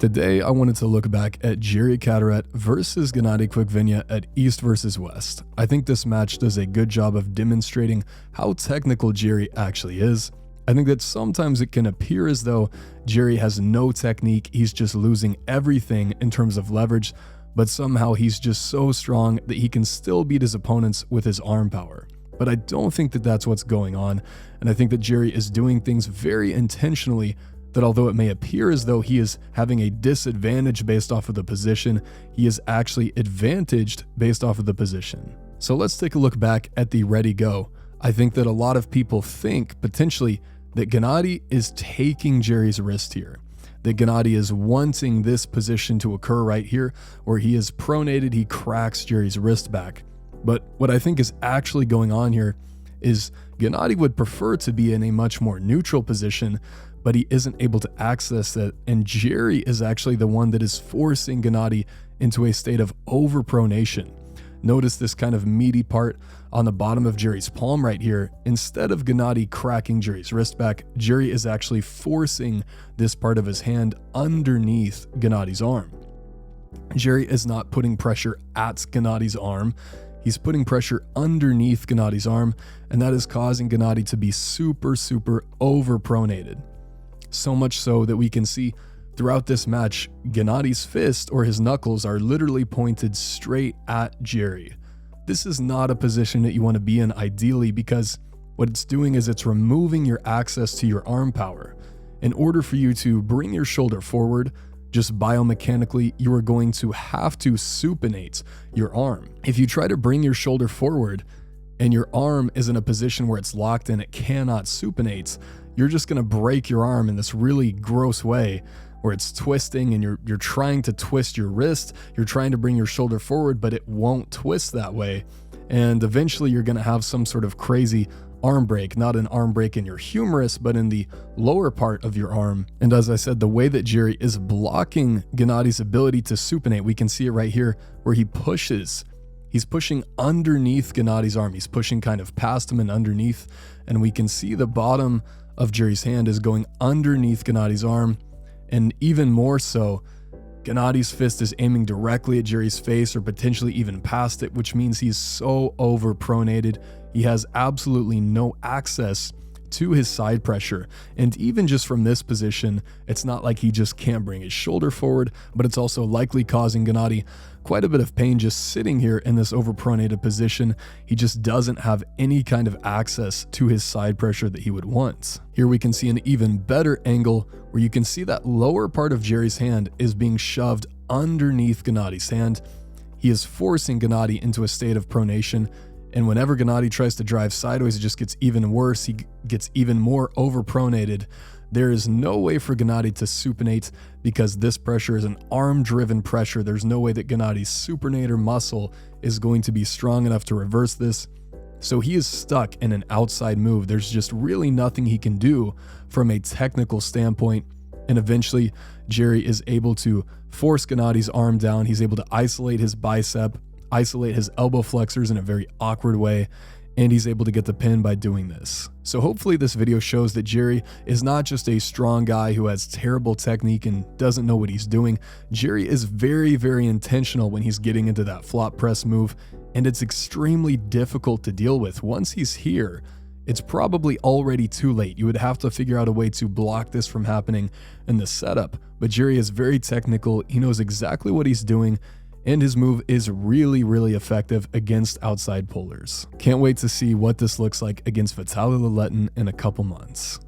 Today, I wanted to look back at Jiří Kadorette versus Gennady Kvikvinya at East versus West. I think this match does a good job of demonstrating how technical Jiří actually is. I think that sometimes it can appear as though Jiří has no technique, he's just losing everything in terms of leverage, but somehow he's just so strong that he can still beat his opponents with his arm power. But I don't think that that's what's going on, and I think that Jiří is doing things very intentionally that although it may appear as though he is having a disadvantage based off of the position, he is actually advantaged based off of the position. So let's take a look back at the ready go. I think that a lot of people think potentially that Gennady is taking Jiří's wrist here, that Gennady is wanting this position to occur right here, where he is pronated, he cracks Jiří's wrist back. But what I think is actually going on here is Gennady would prefer to be in a much more neutral position, but he isn't able to access it, and Jiří is actually the one that is forcing Gennady into a state of overpronation. Notice this kind of meaty part on the bottom of Jiří's palm right here. Instead of Gennady cracking Jiří's wrist back, Jiří is actually forcing this part of his hand underneath Gennady's arm. Jiří is not putting pressure at Gennady's arm, he's putting pressure underneath Gennady's arm, and that is causing Gennady to be super overpronated. So much so that we can see throughout this match, Gennady's fist or his knuckles are literally pointed straight at Jiří. This is not a position that you want to be in ideally, because what it's doing is it's removing your access to your arm power. In order for you to bring your shoulder forward, just biomechanically, you are going to have to supinate your arm. If you try to bring your shoulder forward and your arm is in a position where it's locked and it cannot supinate, you're just going to break your arm in this really gross way where it's twisting, and you're trying to twist your wrist, you're trying to bring your shoulder forward, but it won't twist that way. And eventually you're going to have some sort of crazy arm break, not an arm break in your humerus, but in the lower part of your arm. And as I said, the way that Jiří is blocking Gennady's ability to supinate, we can see it right here where he pushes. He's pushing underneath Gennady's arm. He's pushing kind of past him and underneath, and we can see the bottom of Jiří's hand is going underneath Gennady's arm, and even more so, Gennady's fist is aiming directly at Jiří's face or potentially even past it, which means he's so overpronated. He has absolutely no access to his side pressure. And even just from this position, it's not like he just can't bring his shoulder forward, but it's also likely causing Gennady quite a bit of pain just sitting here in this overpronated position. He just doesn't have any kind of access to his side pressure that he would want. Here we can see an even better angle where you can see that lower part of Jiří's hand is being shoved underneath Gennady's hand. He is forcing Gennady into a state of pronation, and whenever Gennady tries to drive sideways, it just gets even worse. He gets even more overpronated. There is no way for Gennady to supinate because this pressure is an arm-driven pressure. There's no way that Gennady's supinator muscle is going to be strong enough to reverse this. So he is stuck in an outside move. There's just really nothing he can do from a technical standpoint. And eventually, Jiří is able to force Gennady's arm down. He's able to isolate his bicep, isolate his elbow flexors in a very awkward way, and he's able to get the pin by doing this. So hopefully this video shows that Jiří is not just a strong guy who has terrible technique and doesn't know what he's doing. Jiří is very intentional when he's getting into that flop press move, and it's extremely difficult to deal with. Once he's here, it's probably already too late. You would have to figure out a way to block this from happening in the setup. But Jiří is very technical, he knows exactly what he's doing, and his move is really effective against outside pullers. Can't wait to see what this looks like against Vitaly Laletin in a couple months.